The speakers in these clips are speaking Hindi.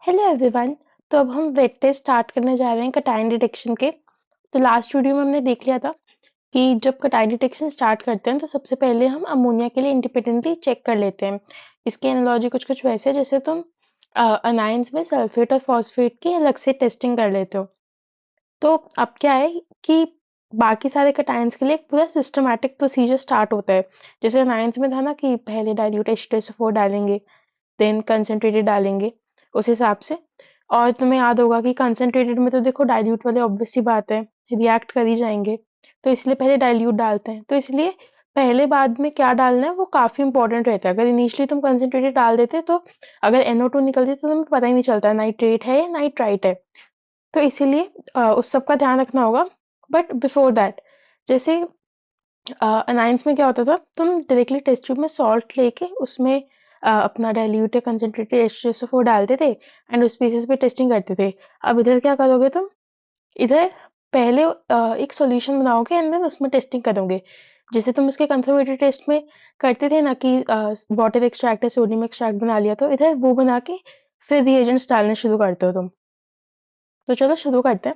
Hello everyone. तो अब हम वेट टेस्ट स्टार्ट करने जा रहे हैं कटायन डिटेक्शन के। तो लास्ट वीडियो में हमने देख लिया था कि जब कटायन डिटेक्शन स्टार्ट करते हैं तो सबसे पहले हम अमोनिया के लिए इंडिपेंडेंटली चेक कर लेते हैं। इसकी एनालॉजी कुछ कुछ वैसे है जैसे तुम अनायंस में सल्फेट और फॉस्फेट की अलग से टेस्टिंग कर लेते हो। तो अब क्या है कि बाकी सारे कटायंस के लिए एक पूरा सिस्टमैटिक प्रोसीजर स्टार्ट होता है। जैसे अनायंस में था ना कि पहले डाइल्यूट H2SO4 डालेंगे, देन कंसंट्रेटेड डालेंगे उस हिसाब से। और तुम्हें याद होगा कि कंसंट्रेटेड में तो देखो डाइल्यूट वाले ऑब्वियस सी बात है, रिएक्ट कर ही जाएंगे, तो इसलिए पहले डाइल्यूट डालते हैं। तो इसलिए पहले बाद में क्या डालना है वो काफी इंपॉर्टेंट रहता है। अगर इनिशियली तुम कंसंट्रेटेड डाल देते तो अगर NO2 निकलती तो तुम्हें पता ही नहीं चलता नाइट्रेट है या नाइट्राइट है। तो इसीलिए उस सब का ध्यान रखना होगा। बट बिफोर दैट, जैसे अनायंस में क्या होता था, तुम डायरेक्टली टेस्ट ट्यूब में सॉल्ट लेके उसमें अपना डाइल्यूट या कंसंट्रेटेड H2SO4 डालते थे एंड उस बेसिस पे टेस्टिंग करते थे। अब इधर क्या करोगे तुम, इधर पहले एक सॉल्यूशन बनाओगे एंड देन उसमें टेस्टिंग करोगे। जैसे तुम इसके कंफर्मेटरी टेस्ट में करते थे ना कि वाटर एक्सट्रैक्ट या सोडियम एक्सट्रैक्ट बना लिया, तो इधर वो बना के फिर रिएजेंट्स डालने शुरू करते हो तुम। तो चलो शुरू करते हैं।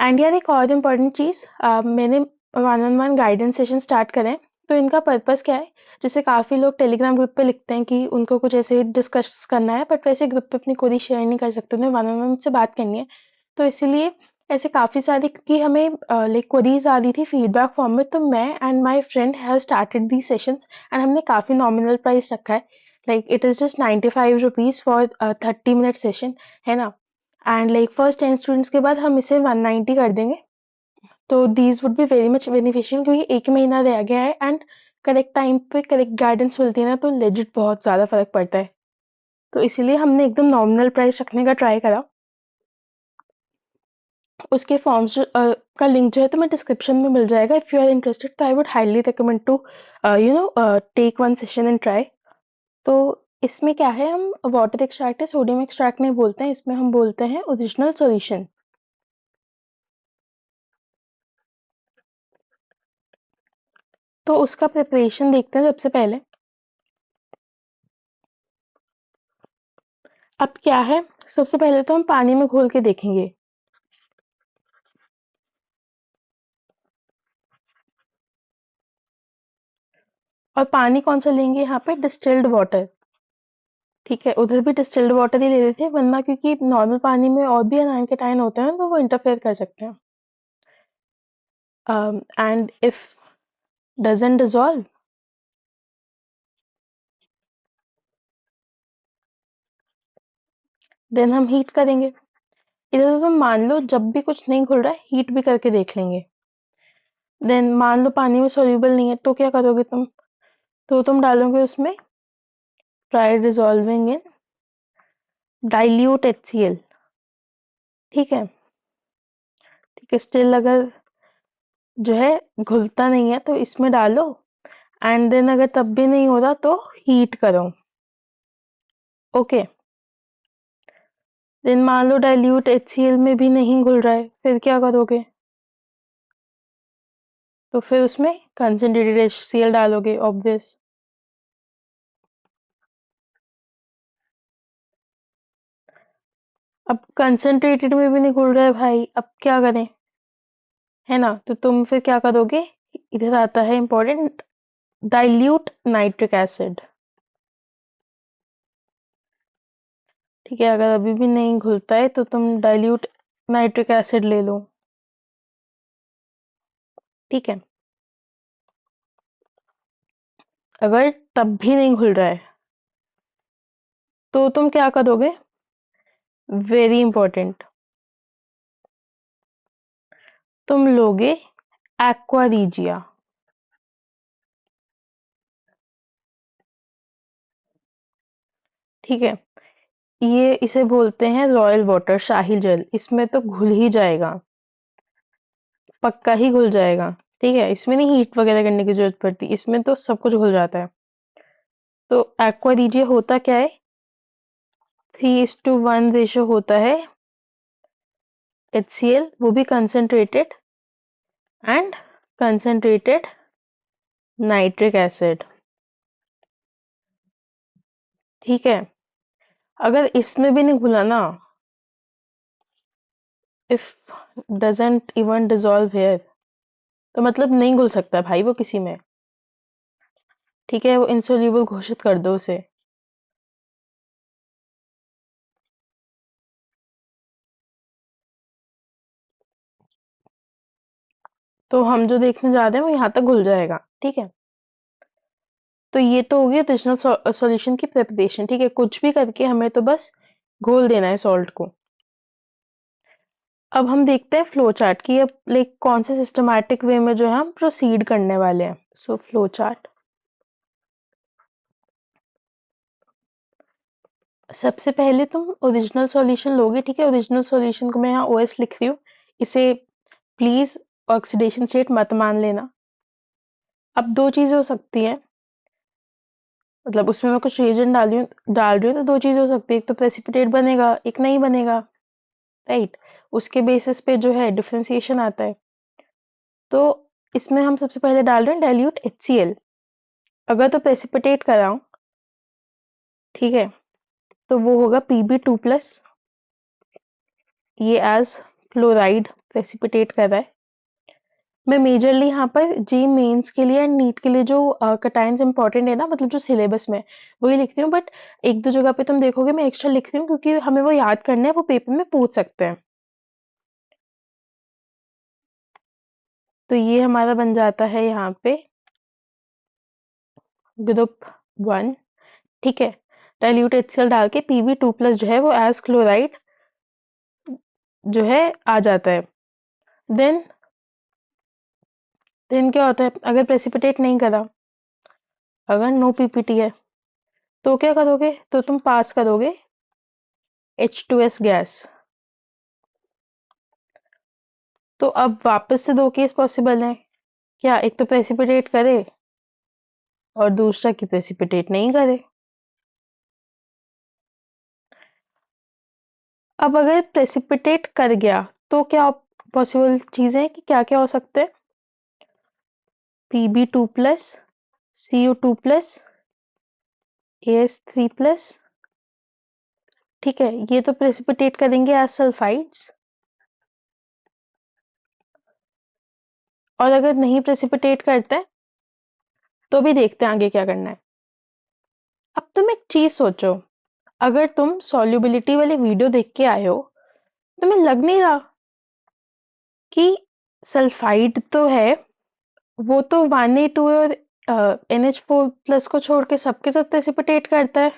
एंड यार एक और इम्पोर्टेंट चीज, मैंने one on one guidance session start करें। तो इनका पर्पस क्या है, जैसे काफी लोग टेलीग्राम ग्रुप पे लिखते हैं कि उनको कुछ ऐसे डिस्कस करना है बट वैसे ग्रुप पे अपनी कोई शेयर नहीं कर सकते, उन्हें वन ऑन वन से बात करनी है। तो इसीलिए ऐसे काफी सारी, क्योंकि हमें लाइक क्वेरीज आ रही थी फीडबैक फॉर्म में, तो मैं and my friend have started the sessions and हमने काफी नॉमिनल प्राइस रखा है। Like it is just 95 rupees for 30 minute session, है ना। एंड लाइक फर्स्ट 10 स्टूडेंट्स के बाद हम इसे 190 कर देंगे। तो these would be very much beneficial, क्योंकि एक महीना रह गया है एंड करेक्ट टाइम पे करेक्ट गाइडेंस मिलती है ना, तो लेजिट बहुत ज्यादा फर्क पड़ता है। तो इसीलिए हमने एकदम नॉमिनल प्राइस रखने का ट्राई करा। उसके फॉर्म्स का लिंक जो है तो मैं डिस्क्रिप्शन में मिल जाएगा। इफ यू आर इंटरेस्टेड तो I would highly recommend to take one session and try. तो इसमें क्या है, हम वाटर एक्सट्रैक्ट है सोडियम एक्सट्रैक्ट नहीं बोलते हैं, इसमें हम बोलते हैं ओरिजिनल सॉल्यूशन। तो उसका प्रिपरेशन देखते हैं सबसे पहले। अब क्या है, सबसे पहले तो हम पानी में घोल के देखेंगे। और पानी कौन सा लेंगे यहाँ पे, डिस्टिल्ड वाटर। ठीक है, उधर भी डिस्टिल्ड वाटर ही ले रहे थे, वरना क्योंकि नॉर्मल पानी में और भी अनायन कैटायन होते हैं तो वो इंटरफेयर कर सकते हैं। And if doesn't dissolve, then हम हीट करेंगे। इधर तो तुम मान लो जब भी कुछ नहीं घुल रहा है हीट भी करके देख लेंगे। देन मान लो पानी में सोल्यूबल नहीं है तो क्या करोगे तुम, तो तुम डालोगे उसमें ट्राई डिसॉल्विंग इन डाइल्यूट HCl। ठीक है, ठीक है, स्टिल अगर जो है घुलता नहीं है तो इसमें डालो। एंड देन अगर तब भी नहीं हो रहा तो हीट करो। ओके, देन मान लो डाइल्यूट HCl में भी नहीं घुल रहा है, फिर क्या करोगे, तो फिर उसमें कंसंट्रेटेड HCl डालोगे ऑब्वियस। अब कंसंट्रेटेड में भी नहीं घुल रहा है भाई, अब क्या करें, है ना। तो तुम फिर क्या करोगे, इधर आता है इंपॉर्टेंट, डाइल्यूट नाइट्रिक एसिड। ठीक है, अगर अभी भी नहीं घुलता है तो तुम डाइल्यूट नाइट्रिक एसिड ले लो। ठीक है, अगर तब भी नहीं घुल रहा है तो तुम क्या करोगे, वेरी इंपॉर्टेंट, तुम लोगे एक्वा रीजिया। ठीक है, ये इसे बोलते हैं रॉयल वाटर, शाही जल। इसमें तो घुल ही जाएगा, पक्का ही घुल जाएगा। ठीक है, इसमें नहीं हीट वगैरह करने की जरूरत पड़ती, इसमें तो सब कुछ घुल जाता है। तो एक्वा रीजिया होता क्या है, 3:1 रेशो होता है HCl, वो भी concentrated, and concentrated nitric acid. ठीक है, अगर इसमें भी नहीं घुला ना, if doesn't even dissolve here, तो मतलब नहीं घुल सकता भाई वो किसी में। ठीक है, वो इंसोल्यूबल घोषित कर दो उसे। तो हम जो देखने जा रहे हैं वो यहाँ तक घुल जाएगा। ठीक है, तो ये तो हो गया ओरिजिनल सॉल्यूशन की प्रिपरेशन। ठीक है, कुछ भी करके हमें तो बस घोल देना है सॉल्ट को। अब हम देखते हैं फ्लो चार्ट की, अब लाइक कौन से सिस्टमैटिक वे में जो है हम प्रोसीड करने वाले हैं। सो फ्लो चार्ट, सबसे पहले तुम ओरिजिनल सॉल्यूशन लोगे। ठीक है, ओरिजिनल सॉल्यूशन को मैं यहाँ ओएस लिख रही हूँ, इसे प्लीज ऑक्सीडेशन स्टेट मत मान लेना। अब दो चीजें हो सकती हैं, मतलब उसमें मैं कुछ रिएजेंट डाल रही हूँ तो दो चीजें हो सकती है, एक तो प्रेसिपिटेट बनेगा, एक नहीं बनेगा, राइट। उसके बेसिस पे जो है डिफरेंशिएशन आता है। तो इसमें हम सबसे पहले डाल रहे हैं डाइल्यूट HCl। अगर तो प्रेसिपिटेट कराऊं, ठीक है, तो वो होगा Pb2+। ये एज फ्लोराइड प्रेसिपिटेट कर रहा है। मैं मेजरली यहाँ पर जी मेंस के लिए एंड नीट के लिए जो कटायंस इंपॉर्टेंट है ना, मतलब जो सिलेबस में, वही लिखती हूँ। बट एक दो जगह पे तुम देखोगे मैं एक्स्ट्रा लिख रही हूँ क्योंकि हमें वो याद करना है, वो पेपर में पूछ सकते हैं। तो ये हमारा बन जाता है यहाँ पे ग्रुप 1। ठीक है, डाइल्यूट HCl डाल के Pb2+ जो है वो एज क्लोराइड जो है आ जाता है। देन देन क्या होता है, अगर प्रेसिपिटेट नहीं करा, अगर नो पीपीटी है, तो क्या करोगे, तो तुम पास करोगे H2S गैस। तो अब वापस से दो केस पॉसिबल हैं, क्या, एक तो प्रेसिपिटेट करे और दूसरा कि प्रेसिपिटेट नहीं करे। अब अगर प्रेसिपिटेट कर गया तो क्या पॉसिबल चीजें हैं कि क्या क्या हो सकते हैं, Pb2+, Cu2+, AS3+। ठीक है, ये तो प्रेसिपिटेट करेंगे एज सल्फाइड्स। और अगर नहीं प्रेसिपिटेट करते हैं तो भी देखते हैं आगे क्या करना है। अब तुम एक चीज सोचो, अगर तुम सॉल्युबिलिटी वाली वीडियो देख के आए हो, तुम्हें लग नहीं रहा कि सल्फाइड तो है, वो तो 1A2 और NH4+ को छोड़ के सबके साथ प्रेसिपिटेट करता है,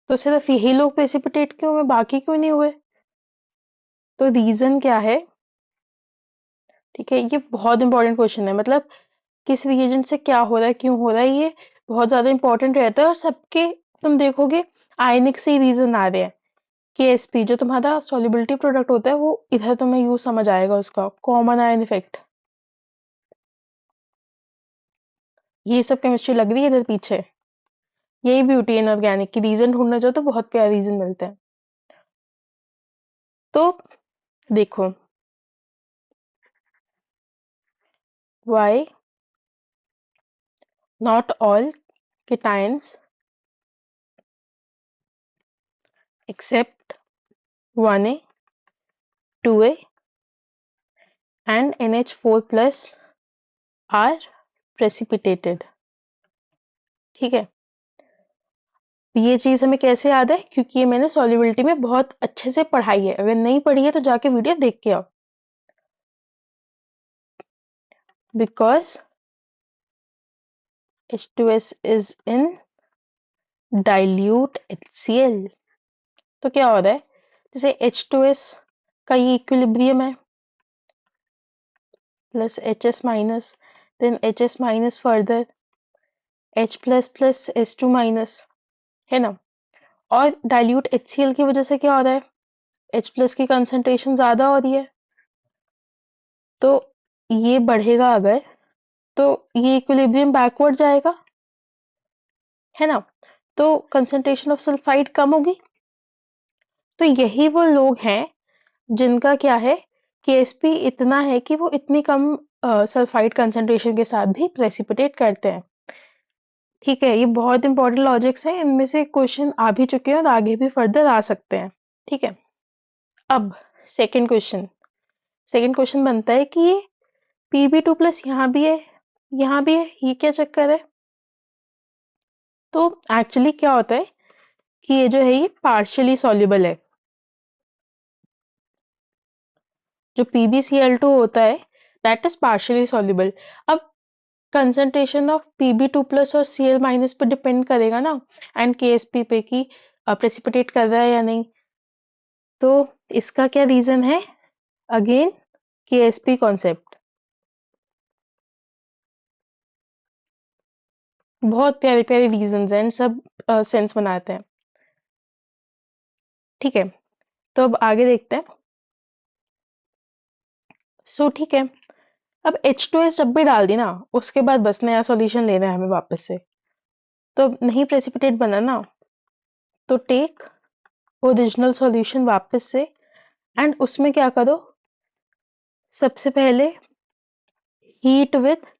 तो सिर्फ यही लोग प्रेसिपिटेट क्यों हुए, बाकी क्यों नहीं हुए। तो रीजन क्या है। ठीक है, ये बहुत इंपॉर्टेंट क्वेश्चन है, मतलब किस रिएजेंट से क्या हो रहा है, क्यों हो रहा है, ये बहुत ज्यादा इंपॉर्टेंट रहता है। और सबके तुम देखोगे आयनिक से ही रीजन आ रहे हैं। KSP जो तुम्हारा सॉल्युबिलिटी प्रोडक्ट होता है, वो इधर तुम्हें यूज समझ आएगा, उसका कॉमन आयन इफेक्ट। ये सब केमिस्ट्री लग रही है इधर पीछे। यही ब्यूटी है इनऑर्गेनिक की, रीजन ढूंढने जाओ तो बहुत प्यारे रीजन मिलते हैं। तो देखो, why not all cations except 1A, 2A and NH4+ are precipitated। ठीक है, ये चीज हमें कैसे याद है, क्योंकि ये मैंने सॉल्युबिलिटी में बहुत अच्छे से पढ़ाई है। अगर नहीं पढ़ी है तो जाके वीडियो देख के आओ। Because H2S is in dilute HCl। तो क्या हो रहा है, जैसे H2S का ये इक्विलिब्रियम है, plus HS-, then HS- further H++ S2-, है ना। और डाइल्यूट HCl की वजह से क्या हो रहा है, H+ की कंसंट्रेशन ज्यादा हो रही है, तो ये बढ़ेगा अगर, तो ये इक्विलिब्रियम बैकवर्ड जाएगा, है ना। तो कंसंट्रेशन ऑफ सल्फाइड कम होगी। तो यही वो लोग हैं जिनका क्या है, KSP इतना है कि वो इतनी कम सल्फाइड कंसंट्रेशन के साथ भी प्रेसिपिटेट करते हैं। ठीक है, ये बहुत इंपॉर्टेंट लॉजिक्स हैं, इनमें से क्वेश्चन आ भी चुके हैं और आगे भी फर्दर आ सकते हैं। ठीक है, अब सेकंड क्वेश्चन सेकंड क्वेश्चन बनता है कि ये पीबी टू प्लस यहाँ भी है, यहाँ भी है, ये क्या चक्कर है? तो एक्चुअली क्या होता है कि ये जो है ये पार्शियली सॉल्युबल है। जो PbCl2 होता है दैट इज पार्शियली सॉल्युबल। अब कंसंट्रेशन ऑफ Pb2 प्लस और Cl माइनस पे डिपेंड करेगा ना, एंड KSP पे कि प्रेसिपिटेट कर रहा है या नहीं। तो इसका क्या रीजन है? Again KSP concept. बहुत प्यारे प्यारे रीजंस हैं, सब सेंस बनाते हैं। ठीक है, तो अब आगे देखते हैं। सो ठीक है, अब H2S जब भी डाल दी ना, उसके बाद बस नया सॉल्यूशन लेना है हमें वापस से। तो अब नहीं प्रेसिपिटेट बना ना, तो टेक ओरिजिनल सॉल्यूशन वापस से, एंड उसमें क्या करो, सबसे पहले हीट विथ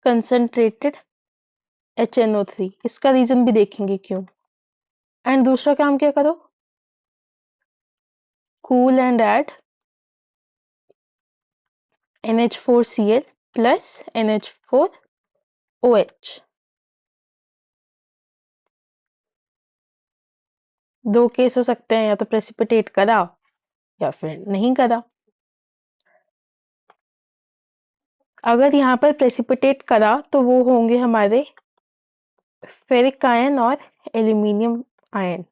कंसंट्रेटेड HNO3। इसका रीजन भी देखेंगे क्यों। एंड दूसरा काम क्या करो, cool and add NH4Cl plus NH4OH। दो केस हो सकते हैं, या तो प्रेसिपिटेट करा या फिर नहीं करा। अगर यहाँ पर प्रेसिपिटेट करा तो वो होंगे हमारे फेरिक आयन और एल्यूमिनियम आयन,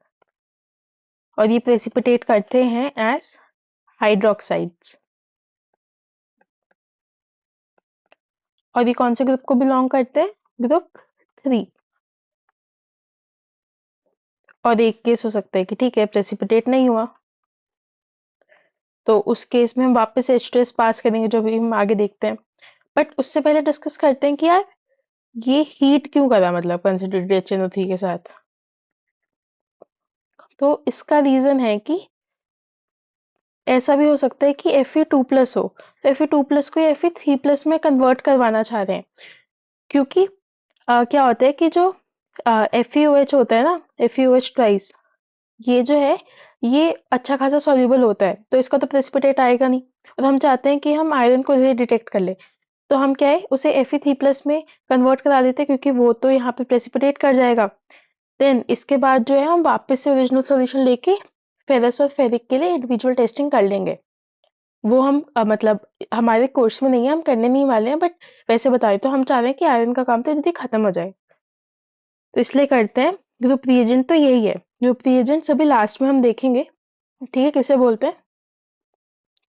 और ये प्रेसिपिटेट करते हैं एज हाइड्रोक्साइड्स। और ये कौन से ग्रुप को बिलोंग करते हैं? ग्रुप 3। और एक केस हो सकता है कि ठीक है प्रेसिपिटेट नहीं हुआ, तो उस केस में हम वापस H2S पास करेंगे, जो भी हम आगे देखते हैं। बट उससे पहले डिस्कस करते हैं कि यार ये हीट क्यों करा, मतलब कंसिडरेटेड HNO3 के साथ। तो इसका रीजन है कि ऐसा भी हो सकता है कि Fe2+ हो, तो Fe2+ को Fe3+ में कन्वर्ट करवाना चाह रहे हैं। क्योंकि क्या होता है कि जो FeOH होता है ना, FeOH ट्वाइस, ये जो है ये अच्छा खासा सॉल्युबल होता है, तो इसका तो प्रेसिपिटेट आएगा नहीं। और हम चाहते हैं कि हम आयरन को डिटेक्ट कर ले, तो हम क्या है उसे Fe3+ में कन्वर्ट करा देते हैं, क्योंकि वो तो यहाँ पे प्रेसिपिटेट कर जाएगा। देन इसके बाद जो है हम वापस से ओरिजिनल सॉल्यूशन लेके फेरस और फेरिक के लिए इंडिविजुअल टेस्टिंग कर लेंगे। वो हम मतलब हमारे कोर्स में नहीं है, हम करने नहीं वाले हैं, बट वैसे बताए तो हम चाह रहे हैं कि आयरन का काम तो जल्दी खत्म हो जाए, तो इसलिए करते हैं। ग्रुप रिएजेंट तो यही है, ग्रुप रिएजेंट सभी लास्ट में हम देखेंगे, ठीक है किसे बोलते हैं,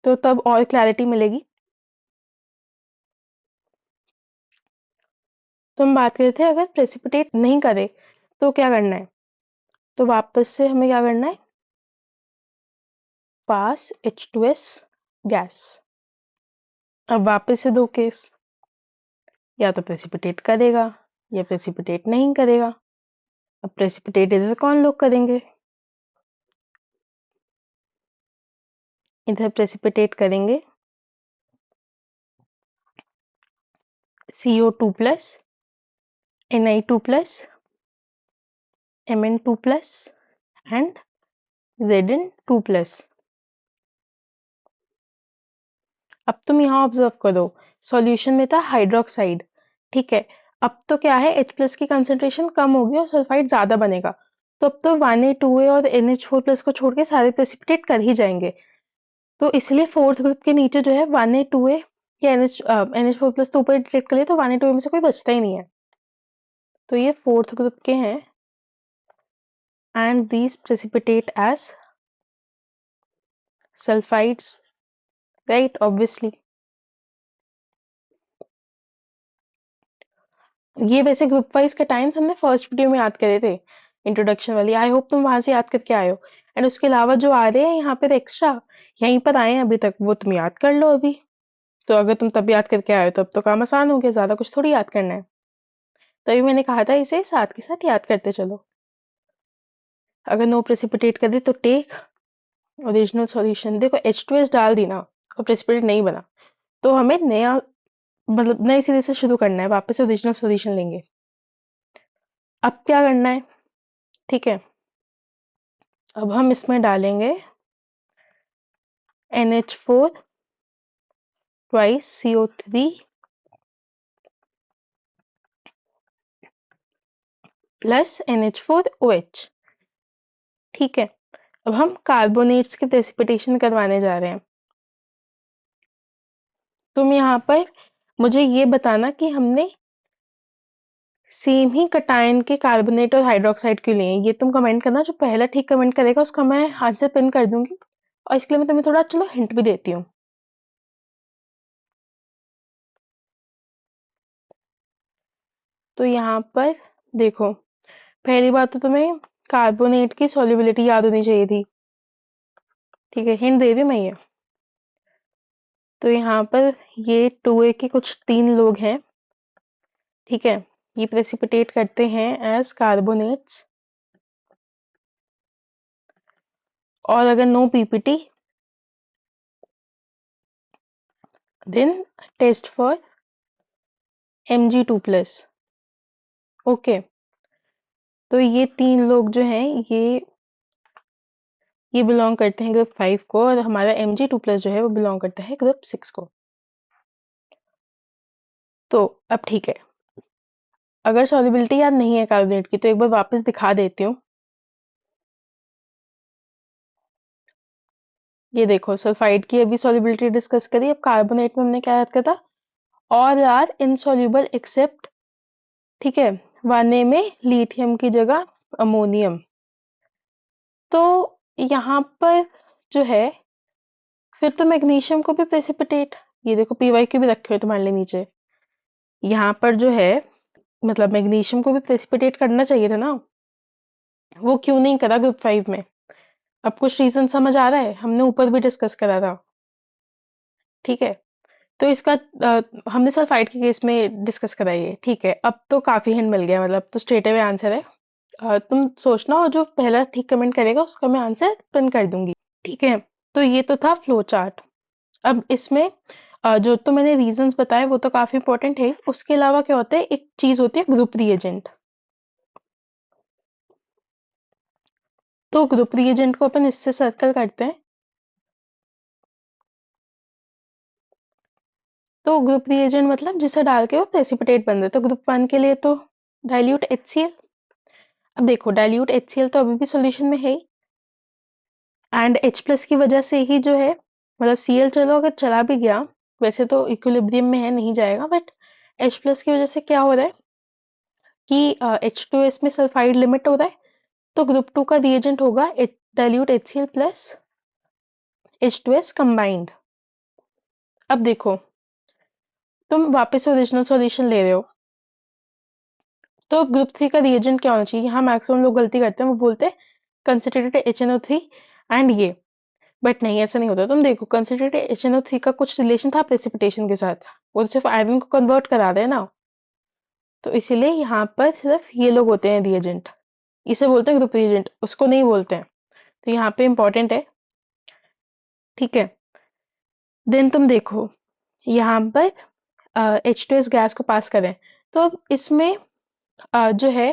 तो तब और क्लैरिटी मिलेगी। तो हम बात कर रहे थे अगर प्रेसिपिटेट नहीं करे तो क्या करना है, तो वापस से हमें क्या करना है, पास H2S गैस। अब वापस से दो केस, या तो प्रेसिपिटेट करेगा या प्रेसिपिटेट नहीं करेगा। अब प्रेसिपिटेट इधर कौन लोग करेंगे, इधर प्रेसिपिटेट करेंगे CO2+ Ni2+ Mn2+ and Zn2+। अब तुम यहाँ ऑब्जर्व करो, सॉल्यूशन में था हाइड्रोक्साइड, ठीक है। अब तो क्या है H+ की कंसेंट्रेशन कम होगी और सल्फाइड ज्यादा बनेगा, तो अब तो 1A 2A और NH4+ को छोड़ के सारे प्रेसिपिटेट कर ही जाएंगे। तो इसलिए फोर्थ ग्रुप के नीचे जो है 1A 2A या NH4+ तो ऊपर डिटेक्ट कर लिया, तो 1A 2A में से कोई बचता ही नहीं है, तो ये फोर्थ ग्रुप के हैं। And these precipitate as sulfides, right? Obviously। ये वैसे ग्रुप वाइज के टाइम्स हमने फर्स्ट वीडियो में याद करे थे, इंट्रोडक्शन वाली। आई होप तुम वहां से याद करके आए हो। एंड उसके अलावा जो आ रहे हैं यहाँ पर एक्स्ट्रा, यहीं पर आए हैं अभी तक, वो तुम याद कर लो अभी। तो अगर तुम तब याद करके आए हो तो अब तो काम आसान हो गया, ज्यादा कुछ थोड़ी याद करना है। तभी मैंने कहा था इसे साथ के साथ याद करते चलो। अगर नो प्रेसिपिटेट कर दे तो टेक ओरिजिनल सॉल्यूशन। देखो H2S डाल दी ना और प्रेसिपिटेट नहीं बना, तो हमें नया मतलब नए सिरे से शुरू करना है, वापस ओरिजिनल सॉल्यूशन लेंगे। अब क्या करना है? ठीक है, अब हम इसमें डालेंगे NH4 twice CO3 plus NH4OH। ठीक है, अब हम कार्बोनेट्स की प्रेसिपिटेशन करवाने जा रहे हैं। तुम यहाँ पर मुझे ये बताना कि हमने सेम ही कटायन के कार्बोनेट और हाइड्रोक्साइड क्यों लिए हैं। ये तुम कमेंट करना, जो पहला ठीक कमेंट करेगा उसका मैं आंसर पिन कर दूंगी। और इसके लिए मैं तुम्हें थोड़ा चलो हिंट भी देती हूँ। तो यहाँ पर देखो, पहली बात तो तुम्हें कार्बोनेट की सॉल्युबिलिटी याद होनी चाहिए थी। ठीक है, हिंट दे दी मैं ये। तो यहाँ पर ये 2A के कुछ 3 लोग हैं। ठीक है, ये प्रेसिपिटेट करते हैं एज कार्बोनेट्स। और अगर no PPT then test for Mg2+। Okay, तो ये 3 लोग जो हैं ये बिलोंग करते हैं ग्रुप 5 को, और हमारा Mg2+ जो है वो बिलोंग करता है ग्रुप 6 को। तो अब ठीक है, अगर सॉल्युबिलिटी याद नहीं है कार्बोनेट की तो एक बार वापस दिखा देती हूँ। ये देखो, सल्फाइड की अभी सॉल्युबिलिटी डिस्कस करी, अब कार्बोनेट में हमने क्या याद करा? ऑल आर इनसॉल्युबल एक्सेप्ट, ठीक है, 1A में लिथियम की जगह अमोनियम। तो यहाँ पर जो है, फिर तो मैग्नीशियम को भी प्रेसिपिटेट, ये देखो PyQ भी रखे हुए तुम्हारे लिए नीचे, यहाँ पर जो है मतलब मैग्नीशियम को भी प्रेसिपिटेट करना चाहिए था ना, वो क्यों नहीं करा ग्रुप 5 में? अब कुछ रीजन समझ आ रहा है, हमने ऊपर भी डिस्कस करा था। ठीक है, तो इसका हमने सल्फाइड के केस में डिस्कस करा ये। ठीक है, अब तो काफी हिंट मिल गया, मतलब तो स्ट्रेट अवे आंसर है। तुम सोचना, और जो पहला ठीक कमेंट करेगा उसका मैं आंसर पिन कर दूंगी। ठीक है, तो ये तो था फ्लो चार्ट। अब इसमें जो तो मैंने रीजंस बताए वो तो काफी इंपॉर्टेंट है, उसके अलावा क्या होता है, एक चीज होती है ग्रुप रिएजेंट। तो ग्रुप रिएजेंट को अपन इससे सर्कल करते हैं। तो ग्रुप रिएजेंट मतलब जिसे डाल के वो प्रेसिपिटेट बन रहा है। तो ग्रुप 1 के लिए तो डाइल्यूट HCl। अब देखो, डाइल्यूट HCl तो अभी भी सॉल्यूशन में है ही, एंड H+ की वजह से ही जो है, मतलब Cl चलो अगर चला भी गया, वैसे तो इक्विलिब्रियम में है, नहीं जाएगा, बट H+ की वजह से क्या हो रहा है कि H2S में सल्फाइड लिमिट हो रहा है। तो ग्रुप 2 का रिएजेंट होगा dilute HCl plus H2S combined. अब देखो, तुम वापस ओरिजिनल सॉल्यूशन ले रहे हो, तो अब ग्रुप 3 का रिएजेंट क्या होना चाहिए? यहाँ मैक्सिमम लोग गलती करते हैं, वो बोलते हैं कंसिडरेटेड HNO3 एंड ये, बट नहीं, ऐसा नहीं होता। तुम देखो, कंसिडरेटेड HNO3 का कुछ रिलेशन था प्रेसिपिटेशन के साथ, वो तो सिर्फ आयरन को कन्वर्ट करा रहे हैं ना। तो इसीलिए यहाँ पर सिर्फ ये लोग होते हैं रिएजेंट, इसे बोलते हैं ग्रुप रिएजेंट, उसको नहीं बोलते हैं। तो यहाँ पे इंपॉर्टेंट है। ठीक है, देन तुम देखो, यहाँ पर H2S गैस को पास करें, तो अब इसमें जो है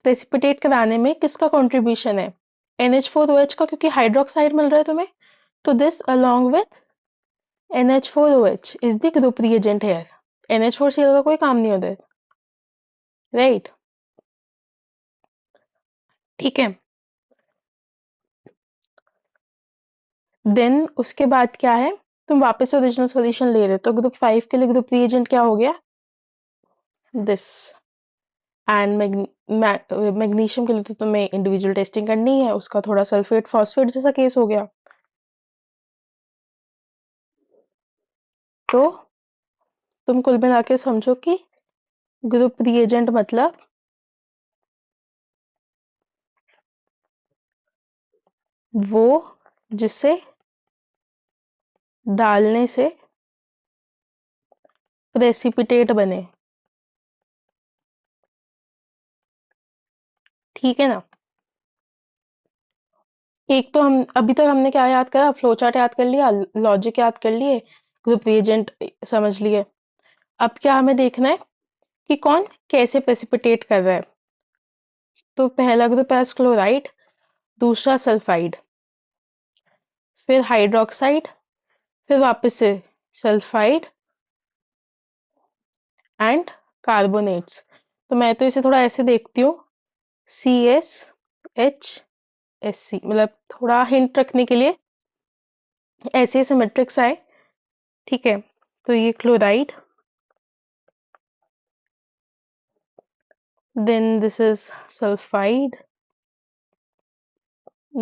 प्रेसिपिटेट कराने में किसका कंट्रीब्यूशन है? NH4OH का, क्योंकि हाइड्रोक्साइड मिल रहा है तुम्हें। तो this along with NH4OH is the group reagent here. NH4Cl का कोई काम नहीं होता, राइट? ठीक है, देन उसके बाद क्या है, तुम वापस ओरिजिनल सॉल्यूशन ले रहे हो, तो ग्रुप 5 के लिए ग्रुप रिएजेंट क्या हो गया? दिस। एंड मैग्नीशियम के लिए तो तुम्हें इंडिविजुअल टेस्टिंग करनी है, उसका थोड़ा सल्फेट फॉस्फेट जैसा केस हो गया। तो तुम कुल मिला के समझो कि ग्रुप रिएजेंट मतलब वो जिसे डालने से प्रेसिपिटेट बने। ठीक है ना? एक तो हम अभी तक हमने क्या याद करा? फ्लो चार्ट याद कर लिया, लॉजिक याद कर लिए, ग्रुप रिएजेंट समझ लिए। अब क्या हमें देखना है कि कौन कैसे प्रेसिपिटेट कर रहा है। तो पहला ग्रुप है क्लोराइड, दूसरा सल्फाइड, फिर हाइड्रोक्साइड, फिर वापस से सल्फाइड एंड कार्बोनेट्स। तो मैं तो इसे थोड़ा ऐसे देखती हूँ, CSHSC, मतलब थोड़ा हिंट रखने के लिए ऐसे सिमेट्रिक्स आए। ठीक है, तो ये chloride, then this is sulfide,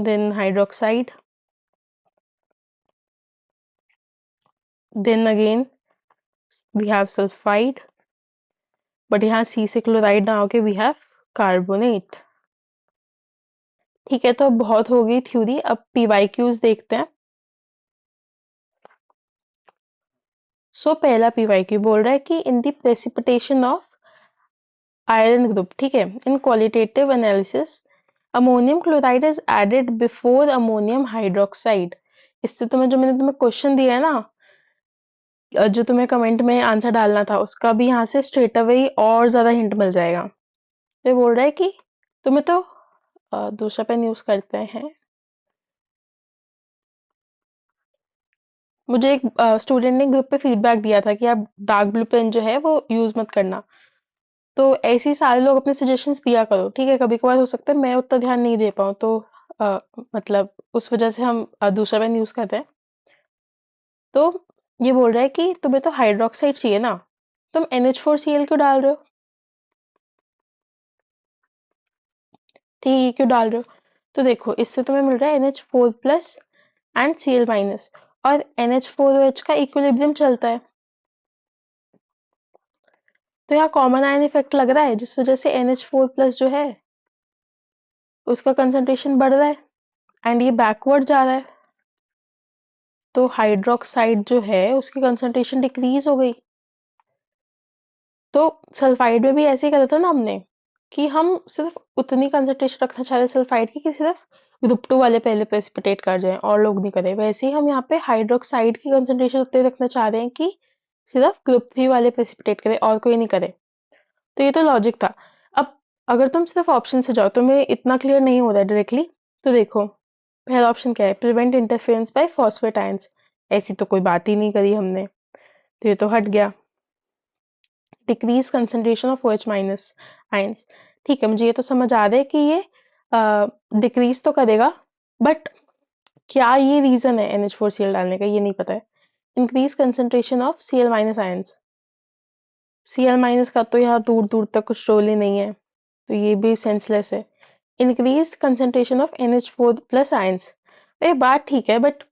then hydroxide, then again we have sulfide, but यहाँ C से क्लोराइड ना होके we have carbonate। ठीक है, तो अब बहुत हो गई थ्योरी, अब PYQs देखते हैं। पहला PYQ बोल रहा है कि in the precipitation of iron group, ठीक है, in qualitative analysis ammonium chloride is added before ammonium hydroxide. इससे जो मैंने तुम्हें क्वेश्चन दिया है ना, जो तुम्हें कमेंट में आंसर डालना था, उसका भी यहाँ से स्ट्रेट अवे और ज्यादा हिंट मिल जाएगा। तो ये बोल रहा है कि तुम्हें तो दूसरा पेन यूज करते हैं। मुझे एक स्टूडेंट ने ग्रुप पे फीडबैक दिया था कि आप डार्क ब्लू पेन जो है वो यूज मत करना। तो ऐसे ही सारे लोग अपने सजेशंस दिया करो, ठीक है। कभी कभार हो सकता है मैं उतना ध्यान नहीं दे पाऊँ, तो अ, मतलब उस वजह से हम दूसरा पेन यूज करते हैं। तो ये बोल रहा है कि तुम्हें तो हाइड्रोक्साइड चाहिए ना, तुम NH4Cl क्यों डाल रहे हो? ठीक है, ये क्यों डाल रहे हो? तो देखो, इससे तुम्हें मिल रहा है NH4+ एंड Cl-, और NH4OH का इक्विलिब्रियम चलता है। तो यहाँ कॉमन आयन इफेक्ट लग रहा है, जिस वजह से NH4+ जो है उसका कंसंट्रेशन बढ़ रहा है एंड ये बैकवर्ड जा रहा है। तो हाइड्रोक्साइड जो है उसकी कंसंट्रेशन डिक्रीज हो गई। तो सल्फाइड में भी ऐसे ही करा था ना हमने, कि हम सिर्फ उतनी कंसंट्रेशन रखना चाह रहे सल्फाइड की कि सिर्फ ग्रुप 2 वाले पहले प्रेसिपिटेट कर जाएं और लोग नहीं करें। वैसे ही हम यहाँ पे हाइड्रोक्साइड की कंसंट्रेशन उतनी रखना चाह रहे हैं कि सिर्फ ग्रुप 3 वाले प्रेसिपिटेट करें और कोई नहीं करे। तो ये तो लॉजिक था। अब अगर तुम सिर्फ ऑप्शन से जाओ, तुम्हें इतना क्लियर नहीं हो रहा है डायरेक्टली, तो देखो पहला ऑप्शन क्या है, prevent interference by phosphate ions. ऐसी तो कोई बात ही नहीं करी हमने, तो ये तो हट गया। Decrease concentration of OH- ions, ठीक है, मुझे ये तो समझ आ रहा है कि ये डिक्रीज तो करेगा, बट क्या ये रीजन है NH4Cl डालने का, ये नहीं पता है। Increase concentration of Cl- ions, Cl- का तो यहाँ दूर दूर तक कुछ रोल ही नहीं है, तो ये भी सेंसलेस है। Increase concentration of NH4+ ions, ये बात ठीक है, बट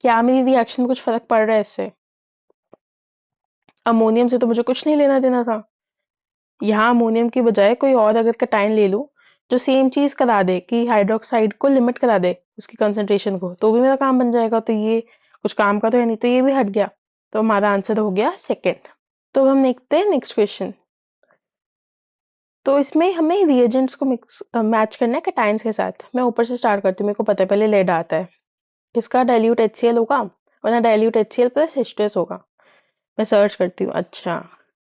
क्या मेरी रिएक्शन कुछ फर्क पड़ रहा है इससे? अमोनियम से तो मुझे कुछ नहीं लेना देना था। यहाँ अमोनियम की बजाय कोई और अगर कटायन ले लूं जो सेम चीज करा दे कि हाइड्रोक्साइड को लिमिट करा दे उसकी कंसंट्रेशन को, तो भी मेरा काम बन जाएगा। तो ये कुछ काम का तो है नहीं, तो ये भी हट गया। तो हमारा आंसर हो गया सेकेंड। तो हम देखते हैं नेक्स्ट क्वेश्चन। तो इसमें हमें रिएजेंट्स को मिक्स मैच करना है कटायंस के साथ। मैं ऊपर से स्टार्ट करती हूँ, मेरे को पता है पहले लेड आता है, इसका डाइल्यूट HCl होगा, वरना डाइल्यूट HCl प्लस H2S होगा। मैं सर्च करती हूँ, अच्छा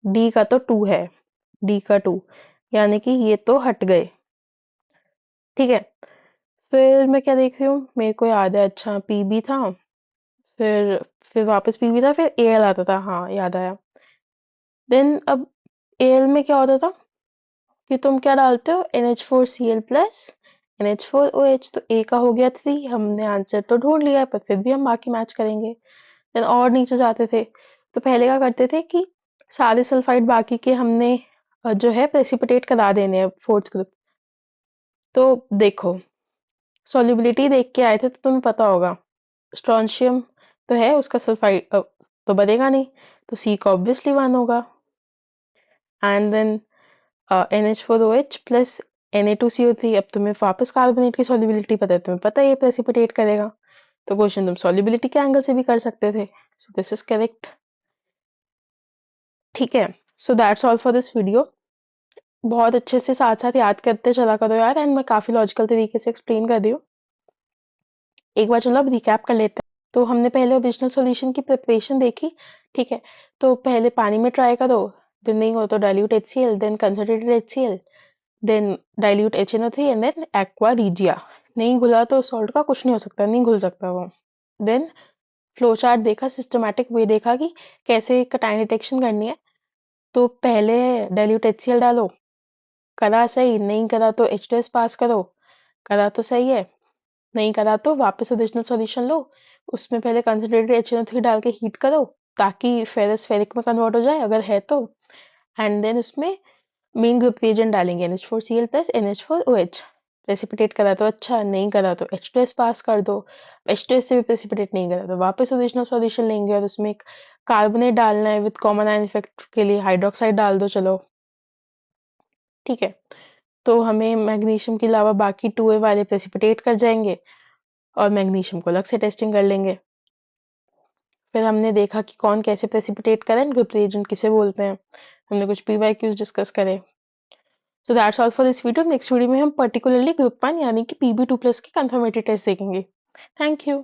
डी का तो 2 है, डी का 2, यानी कि ये तो हट गए। ठीक है, फिर मैं क्या देख रही हूँ, मेरे को याद है, अच्छा पीबी था, फिर फिर वापस पीबी था, फिर एल आता था, हाँ याद आया। देन अब एल में क्या होता था कि तुम क्या डालते हो, NH4Cl प्लस NH4OH, तो ए का हो गया 3। हमने आंसर तो ढूंढ लिया है, पर फिर भी हम बाकी मैच करेंगे। देन और नीचे जाते थे, तो पहले क्या करते थे कि सारे सल्फाइड बाकी के हमने जो है प्रेसिपिटेट करा देने हैं फोर्थ ग्रुप। तो देखो, सॉल्युबिलिटी देख के आए थे तो तुम्हें पता होगा, स्ट्रोंशियम तो है, उसका सल्फाइड तो बनेगा नहीं, तो सी का ऑब्वियसली 1 होगा। And then NH4OH plus Na2CO3। अब तुम्हें वापस कार्बोनेट की सॉल्युबिलिटी पता है, तुम्हें पता है ये प्रेसिपिटेट करेगा, तो क्वेश्चन तुम सॉल्युबिलिटी के एंगल से भी कर सकते थे। So this is correct. ठीक है, so that's all for this video. बहुत अच्छे से साथ साथ याद करते चला करो यार, एंड मैं काफी लॉजिकल तरीके से एक्सप्लेन कर दी हूँ। एक बार चलो अब रिकैप कर लेते हैं। तो हमने पहले ओरिजिनल सॉल्यूशन की प्रिपरेशन देखी, ठीक है? तो पहले पानी में ट्राई करो, देन नहीं हो तो dilute HCl, then concentrated HCl, then dilute HNO3 and then aqua regia. नहीं घुला तो सॉल्ट का कुछ नहीं हो सकता, नहीं घुल सकता वो। देन फ्लो चार्ट देखा, सिस्टमैटिक वे देखा कि कैसे कटायन डिटेक्शन करनी है। तो पहले डाइल्यूट HCl डालो, करा सही, नहीं करा तो H2S पास करो, करा तो सही है, नहीं करा तो वापस ओरिजिनल सॉल्यूशन लो, उसमें पहले कंसंट्रेटेड HNO3 डाल के हीट करो ताकि फेरस फेरिक में कन्वर्ट हो जाए अगर है तो, एंड देन उसमें मेन ग्रुप रिएजेंट डालेंगे NH4Cl प्लस NH4OH। प्रेसिपिटेट करा तो अच्छा, नहीं करा तो H2S पास कर दो। H2S से भी प्रेसिपिटेट नहीं करा तो वापस ओरिजिनल सॉल्यूशन लेंगे और उसमें एक कार्बोनेट डालना है विद कॉमन आयन इफेक्ट के लिए हाइड्रोक्साइड डाल दो, चलो ठीक है। तो हमें मैग्नीशियम के अलावा बाकी 2A वाले प्रेसिपिटेट कर जाएंगे और मैग्नीशियम को अलग से टेस्टिंग कर लेंगे। फिर हमने देखा कि कौन कैसे प्रेसिपिटेट करें, ग्रुप रिएजेंट किसे बोलते हैं। हमने कुछ PYQs डिस्कस करे। So that's all for this video. Next video में हम पर्टिकुलरली ग्रुप 1 यानी कि PB2+ की कंफर्मेटरी टेस्ट देखेंगे। Thank you.